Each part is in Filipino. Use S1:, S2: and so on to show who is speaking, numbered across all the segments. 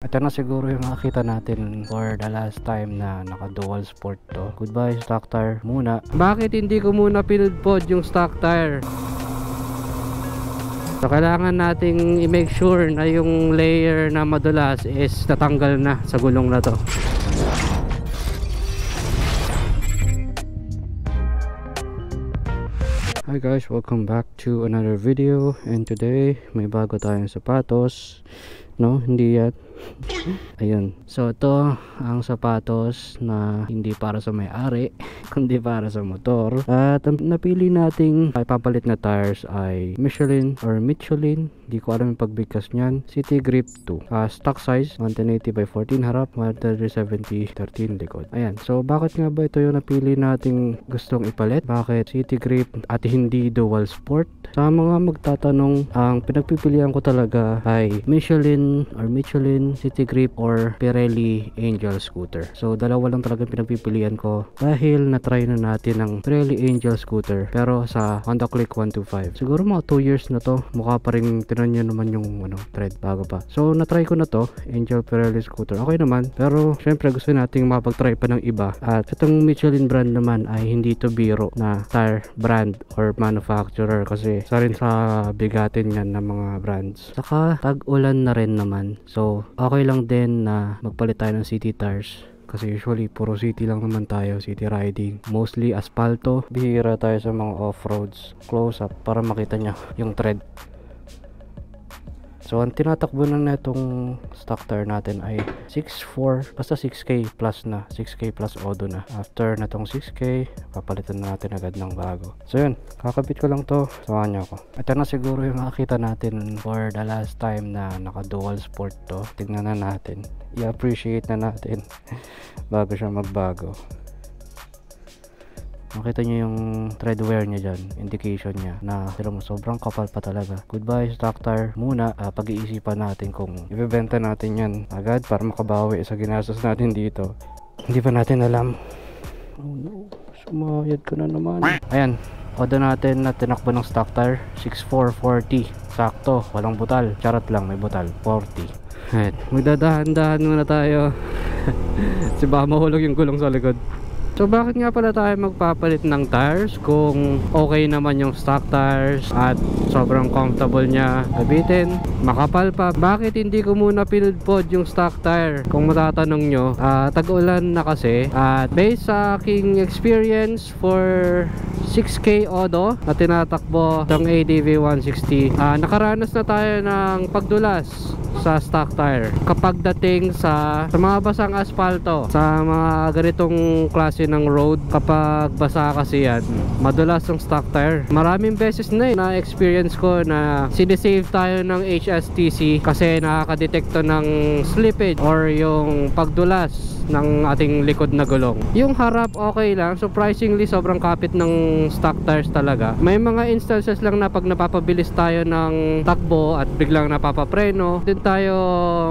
S1: Ito na siguro yung nakita natin for the last time na naka dual sport to. Goodbye stock tire muna. Bakit hindi ko muna pinudpod yung stock tire? So kailangan nating i-make sure na yung layer na madulas is natanggal na sa gulong na to. Hi guys, welcome back to another video, and today may bago tayong sapatos. No, hindi yan. Ayun. So ito ang sapatos na hindi para sa may-ari kundi para sa motor. At ang napili nating ipapalit na tires ay Michelin, hindi ko alam yung pagbigkas niyan, City Grip 2. Stock size 180 by 14 harap, 170 13 likod. Ayan. So bakit nga ba ito yung napili nating gustong ipalit? Bakit City Grip at hindi dual sport? Sa mga magtatanong, ang pinagpipilian ko talaga ay Michelin, City Grip or Pirelli Angel Scooter. So dalawa lang talaga pinagpipilian ko dahil na-try na natin ang Pirelli Angel Scooter pero sa Honda Click 125. Siguro mga 2 years na to. Mukha pa rin, tinan nyo naman yung thread bago pa. So na-try ko na to, Angel Pirelli Scooter. Okay naman, pero syempre gusto nating mapag-try pa ng iba. At itong Michelin brand naman ay hindi to biro na tire brand or manufacturer kasi isa rin sa bigatin yan ng mga brands. Saka tag-ulan na rin naman. So okay lang din na magpalit tayo ng city tires kasi usually puro city lang naman tayo, city riding, mostly asfalto. Bihira tayo sa mga off-roads. Close up para makita nyo yung tread. So ang tinatakbo na itong stock tire natin ay 6.4, basta 6K plus na, 6K plus odo na. After na tong 6K, papalitan na natin agad ng bago. So yun, kakabit ko lang to, samahan nyo ako. Ito na siguro yung nakita natin for the last time na naka dual sport to. Tignan na natin, i-appreciate na natin bago siya magbago. Makita nyo yung tread wear niya dyan, indication niya na sobrang kapal pa talaga. Goodbye stock tire muna. Pag-iisipan natin kung ibebenta natin yan agad para makabawi sa ginastos natin dito. Hindi pa natin alam. Oh no, sumayad ko na naman. Ayan, odo natin na tinakbo ng stock tire 6.440, sakto, walang butal. Charot lang, may butal, 40. Ayan, magdadahan-dahan muna tayo kasi baka mahulog yung gulong sa likod. So bakit nga pala tayo magpapalit ng tires kung okay naman yung stock tires at sobrang comfortable niya gabitin, makapal pa? Bakit hindi ko muna pinudpod yung stock tire? Kung matatanong nyo, tag-ulan na kasi at based sa aking experience for 6K odo na tinatakbo ng ADV 160, nakaranas na tayo ng pagdulas sa stock tire kapag dating sa mga basang asfalto, sa mga ganitong klase ng road. Kapag basa kasi yan, madulas yung stock tire. Maraming beses na experience ko na sinisave tayo ng HSTC kasi nakakadetekto ng slippage or yung pagdulas ng ating likod na gulong. Yung harap okay lang, surprisingly sobrang kapit ng stock tires talaga. May mga instances lang na pag napapabilis tayo ng takbo at biglang napapapreno, din tayo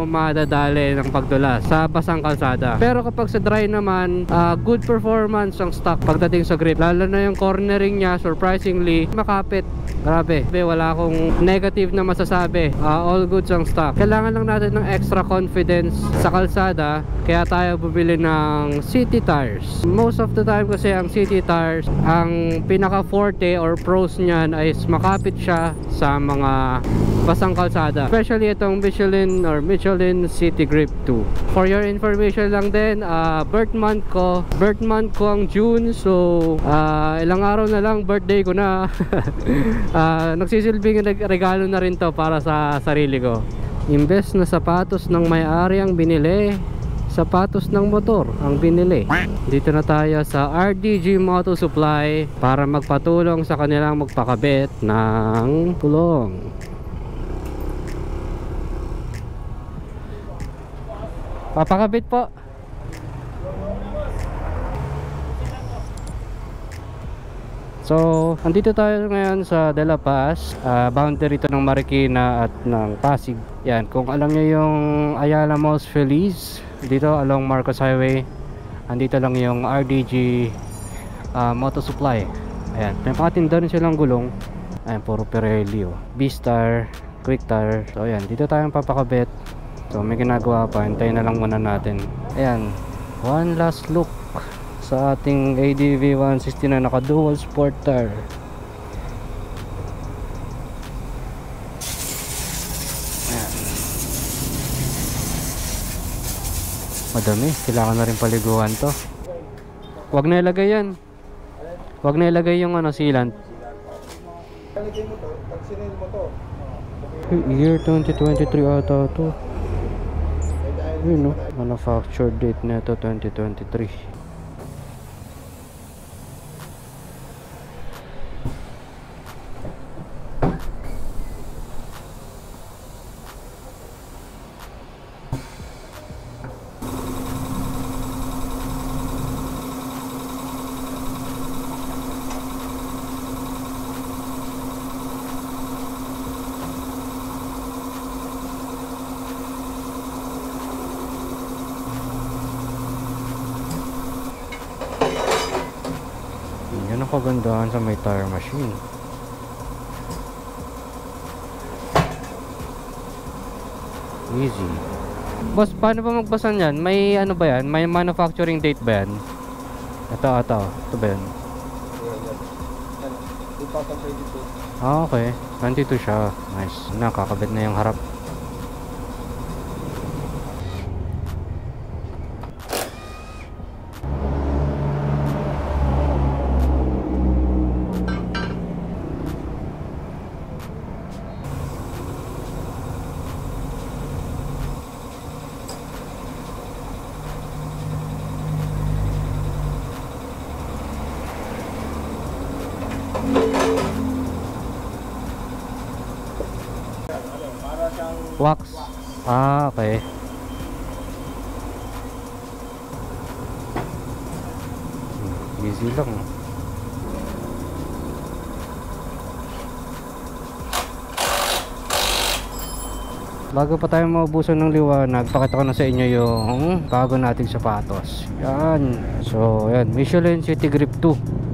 S1: madadali ng pagdulas sa basang kalsada. Pero kapag sa dry naman, good performance ang stock pagdating sa grip. Lalo na yung cornering niya, surprisingly makapit. Grabe, wala akong negative na masasabi. All goods ang stock. Kailangan lang natin ng extra confidence sa kalsada, kaya tayo bumili ng city tires. Most of the time kasi ang city tires, ang pinaka forte or pros niyan ay makapit siya sa mga basang kalsada, especially itong Michelin City Grip 2. For your information lang din, birth month ko ang June, so ilang araw na lang birthday ko na. Nagsisilbing regalo na rin to para sa sarili ko. Imbes na sapatos ng may-ari ang binili, sapatos ng motor ang binili. Dito na tayo sa RDG Moto Supply para magpatulong sa kanilang magpakabit ng tulong. Papakabit po. So, andito tayo ngayon sa De La Paz, boundary to ng Marikina at ng Pasig. Yan, kung alam nyo yung Ayala Malls Feliz, dito along Marcos Highway, andito lang yung RDG Moto Supply. Ayan, may pakatinda rin silang gulong. Ayan, puro Pirelli, oh. B-Star, Quick Tire. So ayan, dito tayong papakabit So may ginagawa pa, hintayin na lang muna natin. Ayan, one last look sa ating ADV 160 na naka dual sport tire. Ayan. Madami, kailangan na rin paliguan to. Huwag na ilagay yan. Huwag na ilagay yung ano, sealant. Year 2023 ata to. Yun, no? Manufacture date na ito 2023. Yan ang kagandahan sa may tire machine. Easy. Boss, paano ba magbasan yan? May ano ba yan? May manufacturing date ba yan? Ito. Ito ba yan? 2022. Ah, okay. 22 siya. Nice. Nakakabit na yung harap. Wax. Ah, okay. Easy lang. Bago pa tayo maubusan ng liwanag, pakita ko na sa inyo yung bago nating sapatos. Yan. So, yan. Michelin City Grip 2.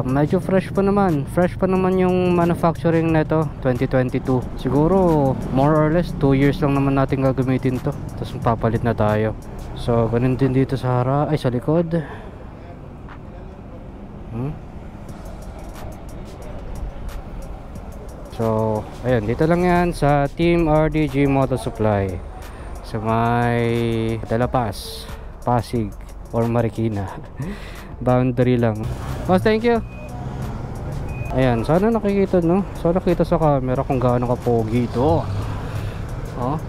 S1: Medyo fresh pa naman yung manufacturing na ito, 2022. Siguro more or less 2 years lang naman natin gagamitin to, tapos papalit na tayo. So ganun din dito sa sa likod. So ayun, dito lang yan sa Team RDG Motor Supply sa may Dalapas, Pasig or Marikina. Boundary lang. Boss, thank you. Ayan, sana nakikita, no? Sana nakita sa camera kung gaano ka pogi ito. Oh.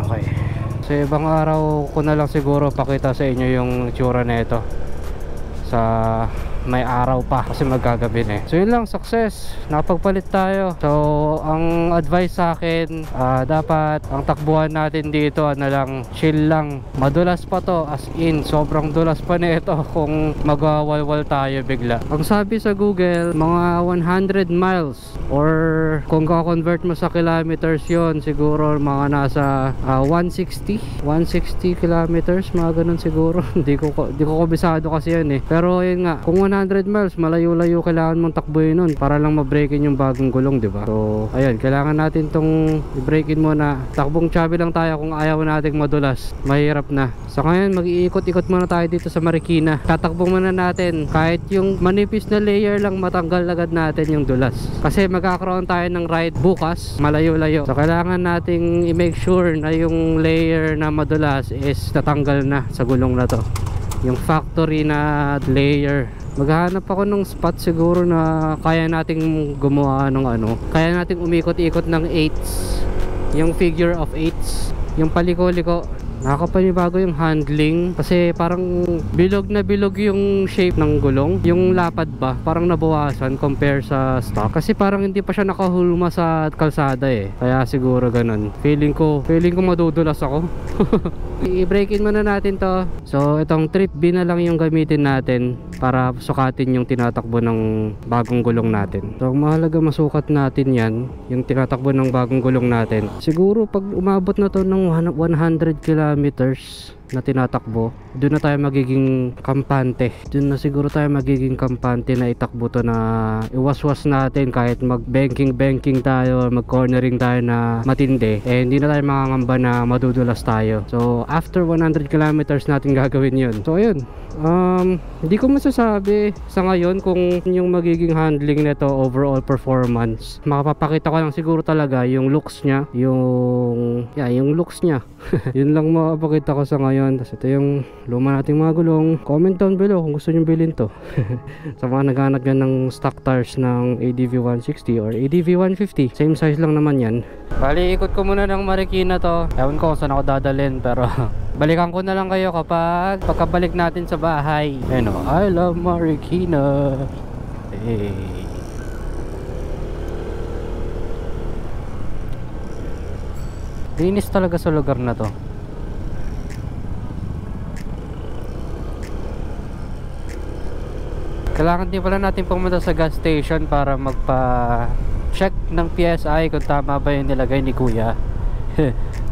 S1: Okay. Sa ibang araw ko na lang siguro pakita sa inyo yung tsura na ito sa may araw pa kasi magagabi na eh. So yun lang, success, napagpalit tayo. So ang advice sa akin, dapat ang takbuhan natin dito lang, chill lang. Madulas pa to, as in sobrang dulas pa nito kung magwawalwal tayo bigla. Ang sabi sa Google, mga 100 miles or kung ka-convert mo sa kilometers yon, siguro mga nasa 160 kilometers, mga ganun siguro. Di ko kabisado kasi yan eh. Pero yun nga, kung 100 miles, malayo-layo kailangan mong takbuhin nun para lang ma-breakin yung bagong gulong, di ba? So, ayun, kailangan natin tong i-breakin muna. Takbong chubby lang tayo kung ayaw nating madulas. Mahirap na. So, ngayon, mag-iikot-ikot muna tayo dito sa Marikina. Tatakbong muna natin. Kahit yung manipis na layer lang, matanggal agad natin yung dulas. Kasi magkakaroon tayo ng ride bukas, malayo-layo. So, kailangan nating i-make sure na yung layer na madulas is natanggal na sa gulong na to. Yung factory na layer. Maghahanap ako ng spot siguro na kaya nating gumawa ng kaya nating umikot-ikot ng 8s, yung figure of 8s, yung paliko-liko. Nakakapanibago yung handling kasi parang bilog na bilog yung shape ng gulong. Yung lapad ba parang nabawasan compare sa stock kasi parang hindi pa siya nakahulma sa kalsada eh. Kaya siguro ganun. Feeling ko madudulas ako. I-break-in muna natin to. So itong Trip B na lang yung gamitin natin para sukatin yung tinatakbo ng bagong gulong natin. So ang mahalaga masukat natin yan, yung tinatakbo ng bagong gulong natin. Siguro pag umabot na to ng 100 kilometers, na tinatakbo, doon na tayo magiging kampante. Doon na siguro tayo magiging kampante na itakbo to, na iwaswas natin kahit mag-banking tayo, mag-cornering tayo na matindi, eh hindi na tayo makangamba na madudulas tayo. So after 100 kilometers natin gagawin yun. So ayun, hindi ko masasabi sa ngayon kung yung magiging handling nito, overall performance. Makapapakita ko lang siguro talaga yung looks nya, yung looks nya. Yun lang makapakita ko sa ngayon. Tapos ito yung luma nating mga gulong. Comment down below kung gusto nyo bilhin to. Sa mga naghanap yan ng stock tires ng ADV 160 or ADV 150, same size lang naman yan. Bali, ikot ko muna ng Marikina to. Ewan ko kung saan ako dadalhin, pero balikan ko na lang kayo kapag pagkabalik natin sa bahay. Ayun o, I love Marikina. Hey. Linis talaga sa lugar na to. Kailangan din pala natin pumunta sa gas station para magpa-check ng PSI kung tama ba yung nilagay ni kuya.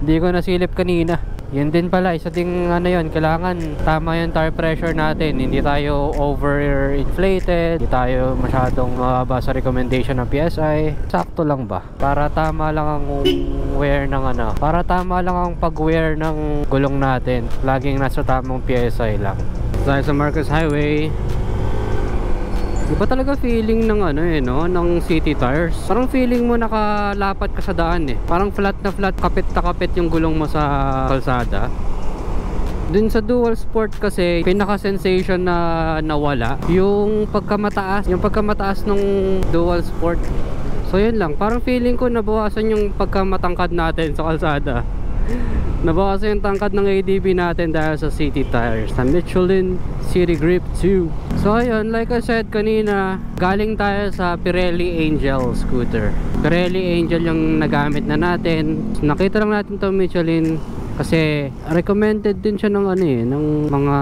S1: Hindi ko nasilip kanina. Yun din pala, isa ding ano yun, kailangan tama yung tire pressure natin. Hindi tayo over-inflated, hindi tayo masyadong mababa sa recommendation ng PSI. Sakto lang ba? Para tama lang ang wear ng ano, para tama lang ang pag-wear ng gulong natin. Laging nasa tamang PSI lang. Tayo sa Marcos Highway. Iba talaga feeling ng ano no, ng city tires. Parang feeling mo nakalapat ka sa daan Parang flat na flat, kapit na kapit yung gulong mo sa kalsada. Dun sa dual sport kasi, pinaka sensation na nawala yung pagkamataas ng dual sport. So yun lang, parang feeling ko nabawasan yung pagkamatangkad natin sa kalsada. Nabawasan yung tangkad ng ADV natin dahil sa city tires, sa Michelin City Grip 2. So ayun, like I said kanina, galing tayo sa Pirelli Angel scooter. Pirelli Angel yung nagamit na natin. Nakita lang natin to Michelin kasi recommended din siya ng ng mga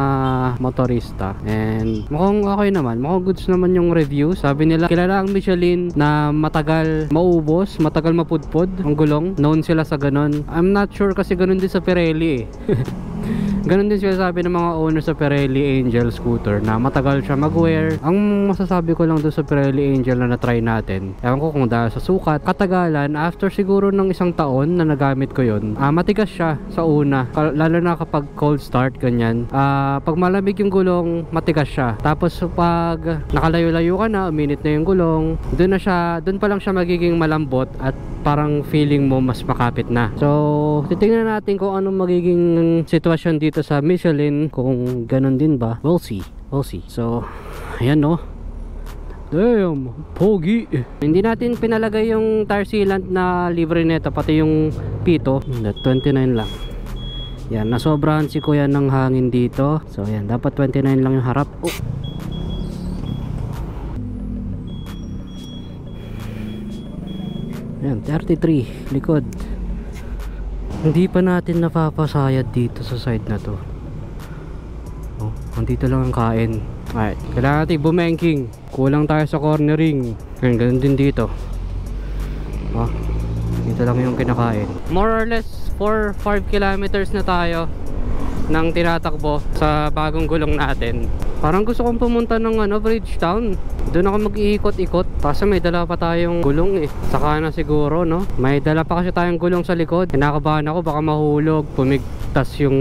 S1: motorista, and mukhang okay naman, mukhang goods naman yung review. Sabi nila kilala ang Michelin na matagal maubos, matagal mapudpod ang gulong, known sila sa ganon. I'm not sure kasi ganon din sa Pirelli Ganon din sila sabi ng mga owner sa Pirelli Angel scooter, na matagal siya mag-wear. Ang masasabi ko lang doon sa Pirelli Angel na na-try natin, ewan ko kung dahil sa sukat, katagalan, after siguro ng isang taon na nagamit ko yun, matigas siya sa una, lalo na kapag cold start ganyan. Pag malamig yung gulong, matigas siya. Tapos pag nakalayo-layo ka na, uminit na yung gulong, doon pa lang siya magiging malambot at parang feeling mo mas makapit na. So titingnan natin kung anong magiging sitwasyon dito sa Michelin, kung ganun din ba. We'll see. So ayan no, damn, pogi. Hindi natin pinalagay yung tire sealant na libre nito, pati yung pito. 29 lang. Yan, nasobrahan si kuya ng hangin dito. So yan, dapat 29 lang yung harap. Yan, 33 likod. Hindi pa natin napapasayad dito sa side na to. Andito lang ang kain. Alright, kailangan natin bumenking. Kulang tayo sa cornering. Ganun din dito. Dito lang yung kinakain. More or less 4-5 kilometers na tayo nang tinatakbo sa bagong gulong natin. Parang gusto kong pumunta ng Bridgetown. Doon ako mag-iikot-ikot. Kasi may dala pa tayong gulong Saka na siguro no. May dala pa kasi tayong gulong sa likod. Kinakabahan ako baka mahulog, pumigtas yung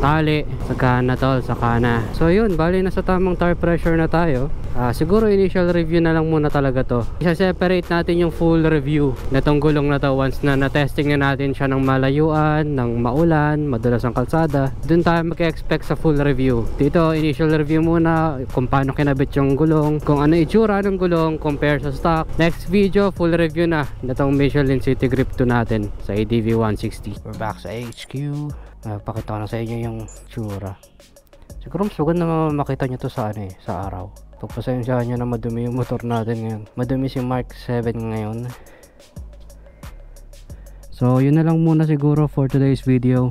S1: tali. Saka na tol, saka na. So yun, bali nasa tamang tire pressure na tayo. Siguro initial review na lang muna talaga to. Isa-separate natin yung full review na tong gulong na to once na na-testing na natin siya ng malayuan, ng maulan, madalas ang kalsada. Doon tayo mag-expect sa full review. Dito, initial review muna kung paano kinabit yung gulong, kung ano itsura ng gulong compare sa stock. Next video, full review na tong Michelin City Grip 2 natin sa ADV 160. We're back sa HQ. Pakita ko na sa inyo yung tsura. Siguro mas maganda na makita nyo to sa sa araw. Pagpasensyahan nyo na madumi yung motor natin ngayon. Madumi si Mark 7 ngayon. So yun na lang muna siguro for today's video.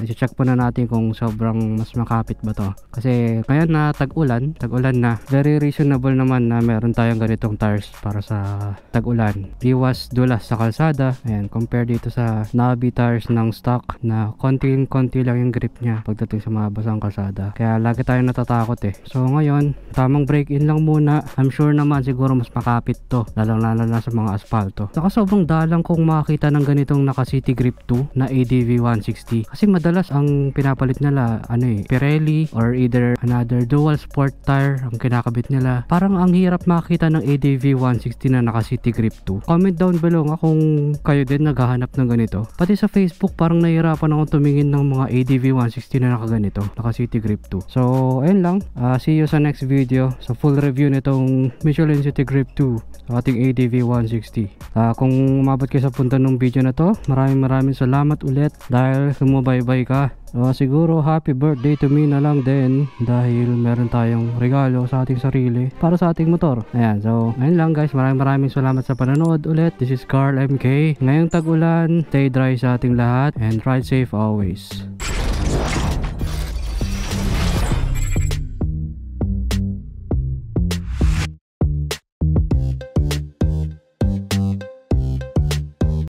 S1: I-check po na natin kung sobrang mas makapit ba to. Kasi ngayon na tag-ulan na, very reasonable naman na meron tayong ganitong tires para sa tag-ulan. Iwas dulas sa kalsada. Ayan, compare dito sa Nabi tires ng stock na konti lang yung grip niya pagdating sa mga basang kalsada. Kaya lagi tayong natatakot eh. So ngayon, tamang break-in lang muna. I'm sure naman siguro mas makapit to, lalo na sa mga asfalto. Saka sobrang dalang kung makita ng ganitong naka City Grip 2 na ADV 160. Kasi madalas ang pinapalit nila Pirelli or either another dual sport tire ang kinakabit nila. Parang ang hirap makita ng ADV 160 na naka City Grip 2. Comment down below nga kung kayo din naghahanap ng ganito. Pati sa Facebook parang nahihirapan akong tumingin ng mga ADV 160 na nakaganito, naka City Grip 2. So ayun lang, see you sa next video sa full review nitong Michelin City Grip 2 sa ating ADV 160. Kung umabot kayo sa punta ng video na to, maraming salamat ulit dahil sumubaybay ka. Siguro happy birthday to me na lang din dahil meron tayong regalo sa ating sarili para sa ating motor. Ayan, so ayun lang guys, maraming salamat sa panonood ulit. This is Carl MK. Ngayong tag-ulan, stay dry sa ating lahat and ride safe always.